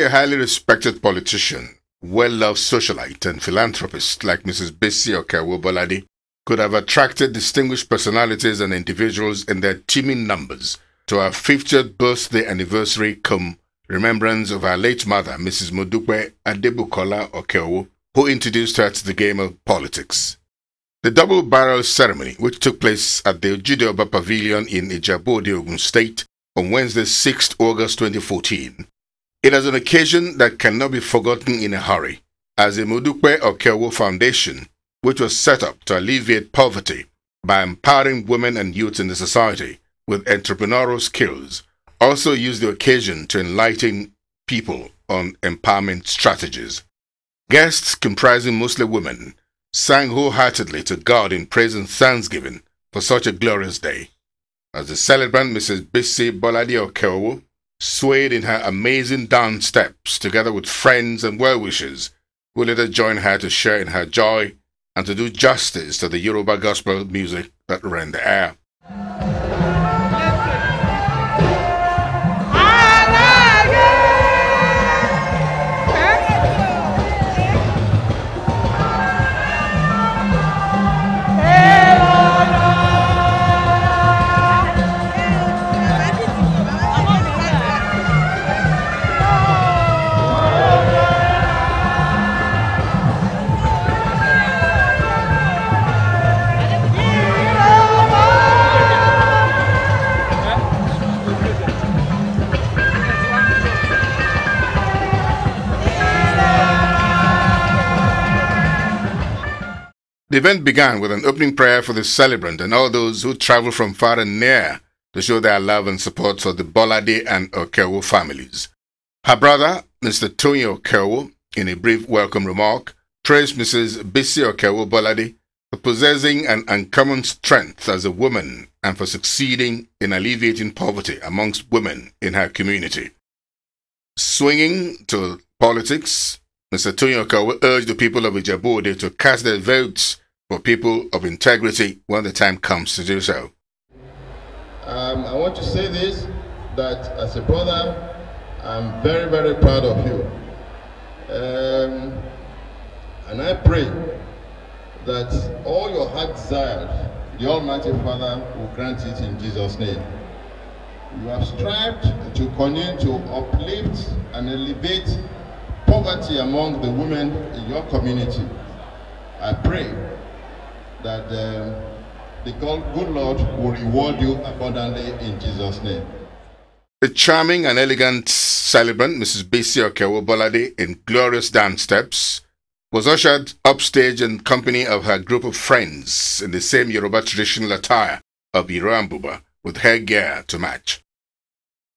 a highly respected politician, well-loved socialite and philanthropist like Mrs. Bisi Okeowo Bolade could have attracted distinguished personalities and individuals in their teeming numbers to our 50th birthday anniversary cum remembrance of our late mother, Mrs. Modupe Adebukola Okeowo, who introduced her to the game of politics. The double-barrel ceremony, which took place at the Ojudeoba Pavilion in Ijebu-Ode, Ogun State, on Wednesday, 6th August 2014, it is an occasion that cannot be forgotten in a hurry, as the Modupe Okeowo Foundation, which was set up to alleviate poverty by empowering women and youth in the society with entrepreneurial skills, also used the occasion to enlighten people on empowerment strategies. Guests, comprising mostly women, sang wholeheartedly to God in praise and thanksgiving for such a glorious day. As the celebrant, Mrs. Bisi Bolade Okeowo, swayed in her amazing dance steps together with friends and well-wishers who later joined her to share in her joy and to do justice to the Yoruba gospel music that ran the air. The event began with an opening prayer for the celebrant and all those who travel from far and near to show their love and support for the Bolade and Okeowo families. Her brother, Mr. Tony Okeowo, in a brief welcome remark, praised Mrs. Bisi Okeowo Bolade for possessing an uncommon strength as a woman and for succeeding in alleviating poverty amongst women in her community. Swinging to politics, Mr. Tony Okeowo urged the people of Ijebu-Ode to cast their votes for people of integrity when the time comes to do so. I want to say this, that as a brother, I'm very, very proud of you. And I pray that all your heart desires, the Almighty Father will grant it in Jesus' name. You have strived to continue to uplift and elevate poverty among the women in your community. I pray that the good Lord will reward you abundantly in Jesus' name. The charming and elegant celebrant, Mrs. Bisi Okeowo Bolade, in glorious dance steps, was ushered upstage in company of her group of friends in the same Yoruba traditional attire of Iroambuba, with hairgear to match.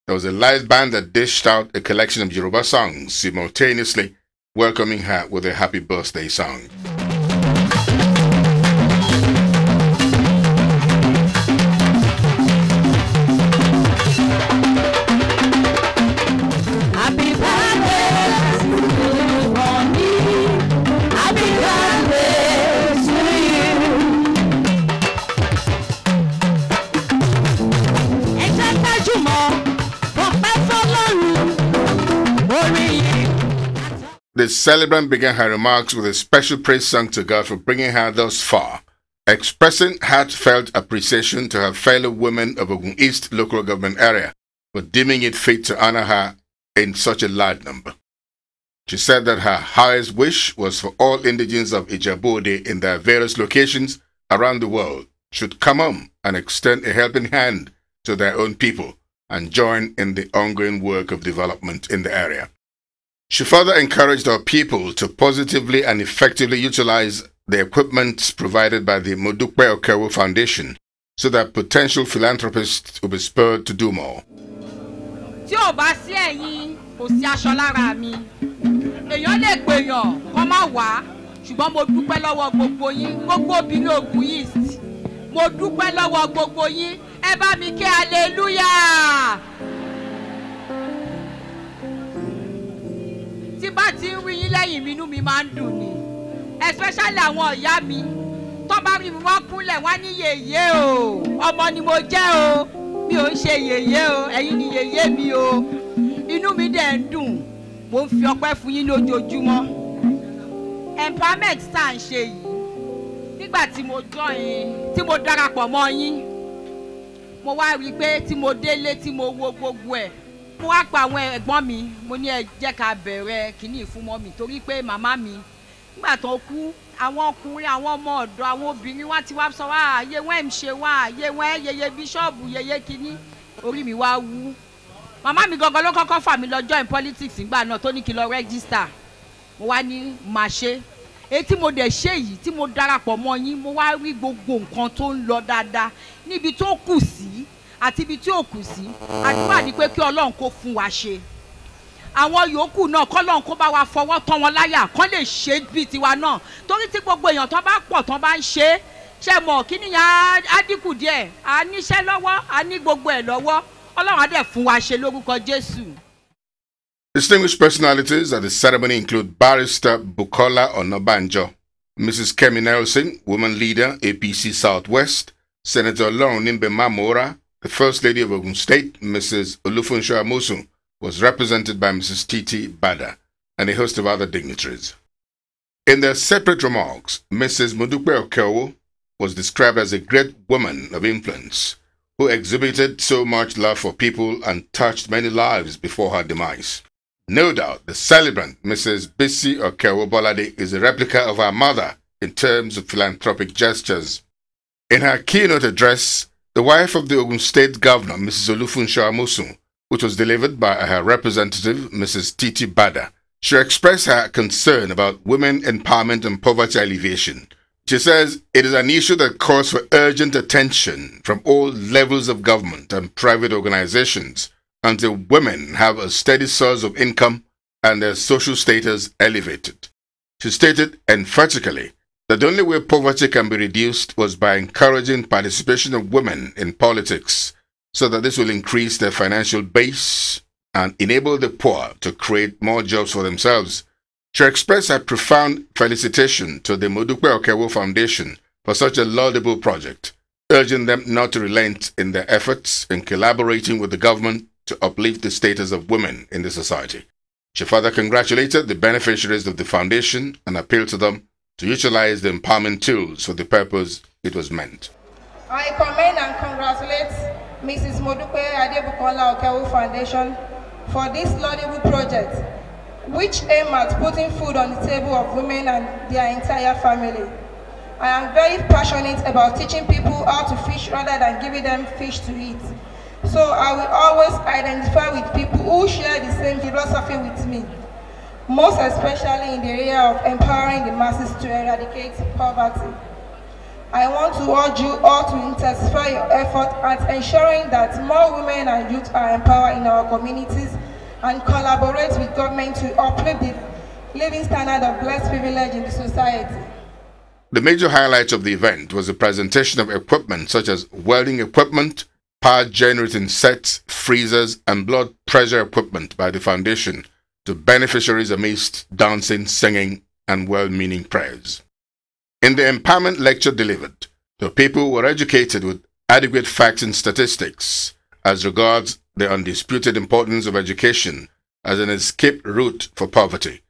There was a live band that dished out a collection of Yoruba songs, simultaneously welcoming her with a happy birthday song. The celebrant began her remarks with a special praise song to God for bringing her thus far, expressing heartfelt appreciation to her fellow women of Ogun East local government area for deeming it fit to honor her in such a large number. She said that her highest wish was for all indigents of Ijebu-Ode in their various locations around the world should come home and extend a helping hand to their own people and join in the ongoing work of development in the area. She further encouraged our people to positively and effectively utilize the equipment provided by the Modupe Okeowo Foundation so that potential philanthropists will be spurred to do more. Tí bá ti ń rí yín lẹ́yìn mi inú mi máa ń dùn ni, especially àwọn ìyá mi tó bá rí mi wọ́n kúnlẹ̀ wọ́n ní yèyé o, ọmọ ni mo jẹ́ o, mi ò ń ṣe yèyé o, ẹ̀yin ni yèyé mi o, inú mi dẹ̀ ń dùn mo ń fi ọpẹ́ fún yín lójoojúmọ́. Empowerment tá à ń ṣe yìí nígbà tí mo join tí mo darapọ̀ mọ́ yín mo wá rí pé tí mo délé tí mo wo gbogbo ẹ̀ mo wá pa àwọn ẹ̀gbọ́n mi mo ní ẹ jẹ́ ká bẹ̀rẹ̀ kíní fún mọ́ mi torí pé màmá mi nígbà tó kú àwọn ọkùnrin àwọn ọmọ ọ̀dọ́ àwọn obìnrin wá ti wá sọ wá ayé wọn ń ṣe wá ayé wọn yeye bíṣọ́ọ̀bù yeye kíní orí mi wá wú màmá mi gangan ló kọ́kọ́ fà mí lọ join politics nígbà náà tó ní kí lọ register mo wá ní máa ṣe èyí tí mo dẹ̀ ṣe yìí tí mo darapọ̀ mọ́ yín mo wá rí gbogbo nǹkan tó ń lọ dáadáa níbi tó kù sí àti ibi tí ò kù sí àdúrà ni pé kí Ọlọ́run kó fún wa ṣe àwọn yòókù náà kọ́lọ́run kó bá wa fọwọ́ tán wọn láyà kán lè ṣe bí tiwa náà torí tí gbogbo èèyàn tán bá pọ̀ tán bá ń ṣe ṣe mọ̀ kí nìyẹn á dínkù díẹ̀ á níṣẹ́ lọ́wọ́ á ní gbogbo ẹ̀ lọ́wọ́ Ọlọ́run á dẹ̀ fún wa ṣe lórúkọ Jésù. Distinguished personalities at the ceremony include Barrister Bukola Onabanjo, Mrs. Kemi Nelson, Woman Leader, APC Southwest, Senator Olorunimbe Mamora, the First Lady of Ogun State, Mrs. Olufunso Amosun, was represented by Mrs. Titi Bada, and a host of other dignitaries. In their separate remarks, Mrs. Modupe Okeowo was described as a great woman of influence, who exhibited so much love for people and touched many lives before her demise. No doubt, the celebrant, Mrs. Bisi Okeowo Bolade, is a replica of her mother in terms of philanthropic gestures. In her keynote address, the wife of the Ogun State Governor, Mrs. Olufunso Amosun, which was delivered by her representative, Mrs. Titi Bada, she expressed her concern about women empowerment and poverty alleviation. She says it is an issue that calls for urgent attention from all levels of government and private organizations until women have a steady source of income and their social status elevated. She stated emphatically that the only way poverty can be reduced was by encouraging participation of women in politics, so that this will increase their financial base and enable the poor to create more jobs for themselves. She expressed her profound felicitation to the Modupe Okeowo Foundation for such a laudable project, urging them not to relent in their efforts in collaborating with the government to uplift the status of women in the society. She further congratulated the beneficiaries of the foundation and appealed to them to utilize the empowerment tools for the purpose it was meant. I commend and congratulate Mrs. Modupe Adebukola Okeowo Foundation for this laudable project, which aim at putting food on the table of women and their entire family. I am very passionate about teaching people how to fish rather than giving them fish to eat. So I will always identify with people who share the same philosophy with me, most especially in the area of empowering the masses to eradicate poverty. I want to urge you all to intensify your effort at ensuring that more women and youth are empowered in our communities and collaborate with government to uplift the living standard of less privilege in the society. The major highlight of the event was the presentation of equipment such as welding equipment, power generating sets, freezers, and blood pressure equipment by the foundation to beneficiaries amidst dancing, singing, and well-meaning prayers. In the empowerment lecture delivered, the people were educated with adequate facts and statistics as regards the undisputed importance of education as an escape route for poverty.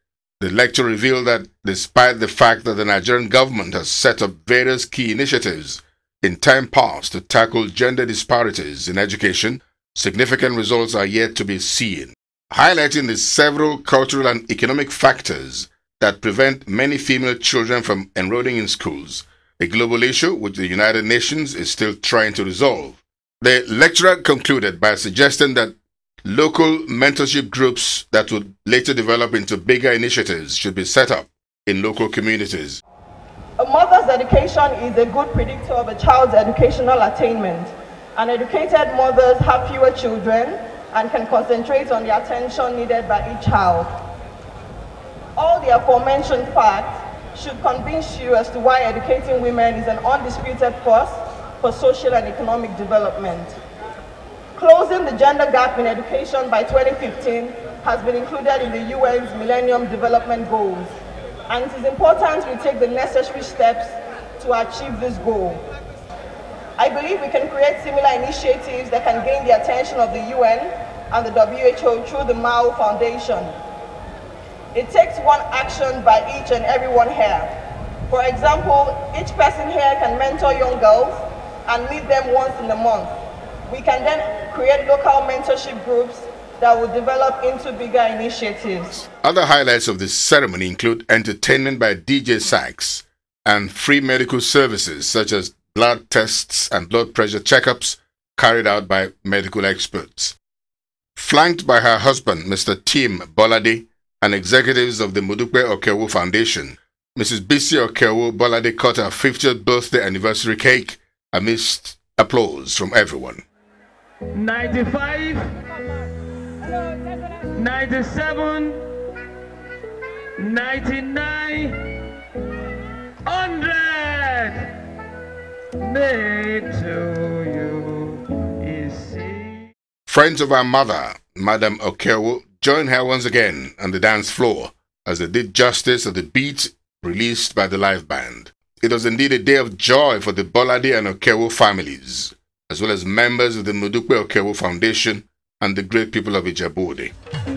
The lecture revealed that despite the fact that the Nigerian government has set up various key initiatives in time past to tackle gender disparities in education, significant results are yet to be seen, highlighting the several cultural and economic factors that prevent many female children from enrolling in schools, a global issue which the United Nations is still trying to resolve. The lecturer concluded by suggesting that local mentorship groups that would later develop into bigger initiatives should be set up in local communities. A mother's education is a good predictor of a child's educational attainment. And educated mothers have fewer children and can concentrate on the attention needed by each child. All the aforementioned facts should convince you as to why educating women is an undisputed force for social and economic development. Closing the gender gap in education by 2015 has been included in the UN's Millennium Development Goals, and it is important we take the necessary steps to achieve this goal. I believe we can create similar initiatives that can gain the attention of the UN and the WHO through the Mao Foundation. It takes one action by each and everyone here. For example, each person here can mentor young girls and meet them once in a month. We can then create local mentorship groups that will develop into bigger initiatives. Other highlights of this ceremony include entertainment by DJ Sax and free medical services such as blood tests and blood pressure checkups carried out by medical experts. Flanked by her husband, Mr. Tim Bolade, and executives of the Modupe Okeowo Foundation, Mrs. Bisi Okeowo Bolade cut her 50th birthday anniversary cake amidst applause from everyone. 95, 97, 99, 100. Made to you easy. Friends of our mother, Madam Okeowo, joined her once again on the dance floor as they did justice of the beat released by the live band. It was indeed a day of joy for the Bolade and Okeowo families, as well as members of the Modupe Okeowo Foundation and the great people of Ijebu-Ode.